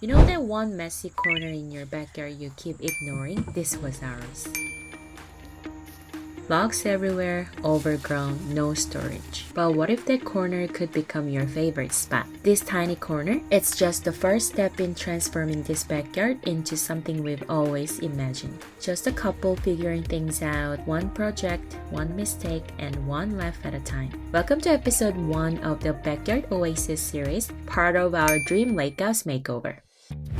You know that one messy corner in your backyard you keep ignoring? This was ours. Logs everywhere, overgrown, no storage. But what if that corner could become your favorite spot? This tiny corner, it's just the first step in transforming this backyard into something we've always imagined. Just a couple figuring things out, one project, one mistake, and one laugh at a time. Welcome to episode 1 of the Backyard Oasis series, part of our Dream Lake House makeover.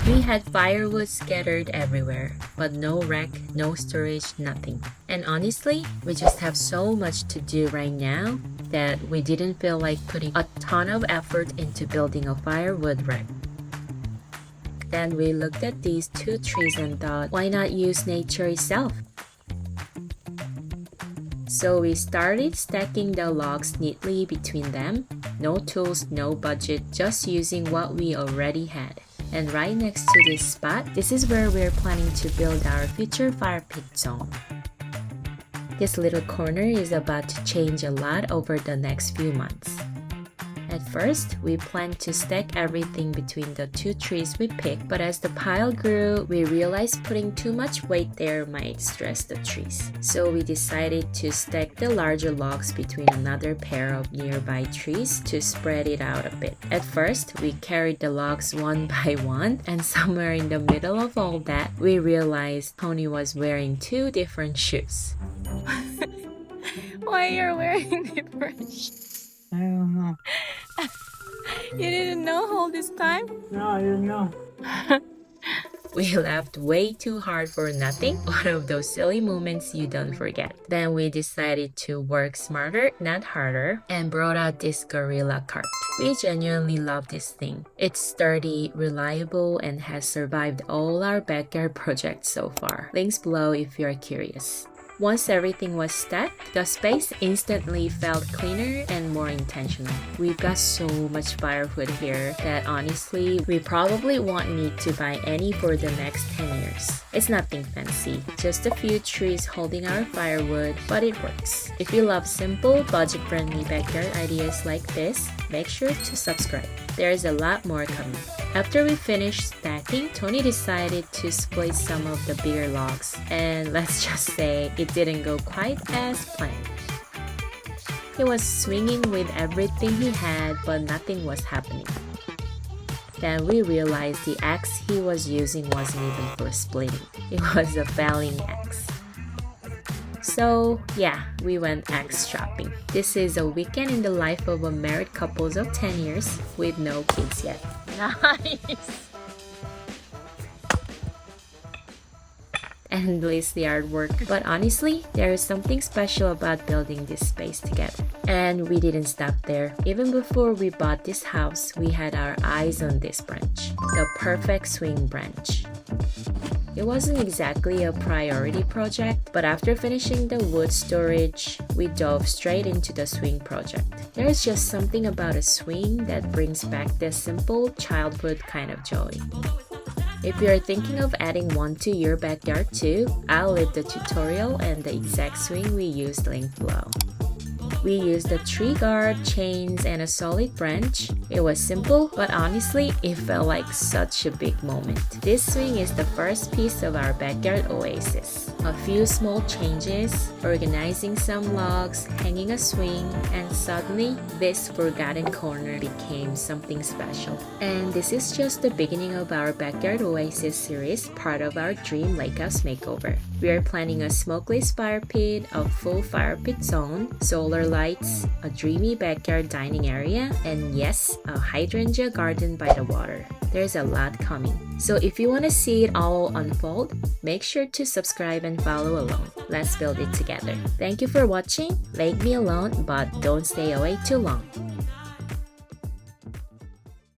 We had firewood scattered everywhere, but no rack, no storage, nothing. And honestly, we just have so much to do right now that we didn't feel like putting a ton of effort into building a firewood rack. Then we looked at these 2 trees and thought, why not use nature itself? So we started stacking the logs neatly between them. No tools, no budget, just using what we already had. And right next to this spot, this is where we're planning to build our future fire pit zone. This little corner is about to change a lot over the next few months. At first, we planned to stack everything between the 2 trees we picked, but as the pile grew, we realized putting too much weight there might stress the trees. So we decided to stack the larger logs between another pair of nearby trees to spread it out a bit. At first, we carried the logs one by one, and somewhere in the middle of all that, we realized Tony was wearing 2 different shoes. Why you're wearing different shoes? I don't know. You didn't know all this time? No, I didn't know. We laughed way too hard for nothing. One of those silly moments you don't forget. Then we decided to work smarter, not harder, and brought out this gorilla cart. We genuinely love this thing. It's sturdy, reliable, and has survived all our backyard projects so far. Links below if you're curious. Once everything was stacked, the space instantly felt cleaner and more intentional. We've got so much firewood here that honestly, we probably won't need to buy any for the next 10 years. It's nothing fancy, just a few trees holding our firewood, but it works. If you love simple, budget-friendly backyard ideas like this, make sure to subscribe. There's a lot more coming. After we finished stacking, Tony decided to split some of the bigger logs, and let's just say it didn't go quite as planned. He was swinging with everything he had, but nothing was happening. Then we realized the axe he was using wasn't even for splitting. It was a felling axe. So yeah, we went axe shopping. This is a weekend in the life of a married couple of 10 years with no kids yet. Nice! Endless yard work. But honestly, there is something special about building this space together. And we didn't stop there. Even before we bought this house, we had our eyes on this branch. The perfect swing branch. It wasn't exactly a priority project, but after finishing the wood storage, we dove straight into the swing project. There's just something about a swing that brings back the simple childhood kind of joy. If you're thinking of adding one to your backyard too, I'll leave the tutorial and the exact swing we used linked below. We used a tree guard, chains, and a solid branch. It was simple, but honestly, it felt like such a big moment. This swing is the first piece of our backyard oasis. A few small changes, organizing some logs, hanging a swing, and suddenly, this forgotten corner became something special. And this is just the beginning of our Backyard Oasis series, part of our Dream Lake House makeover. We are planning a smokeless fire pit, a full fire pit zone, solar lights, a dreamy backyard dining area, and yes, a hydrangea garden by the water. There's a lot coming. So if you want to see it all unfold, make sure to subscribe and follow along. Let's build it together. Thank you for watching. Leave me alone, but don't stay away too long.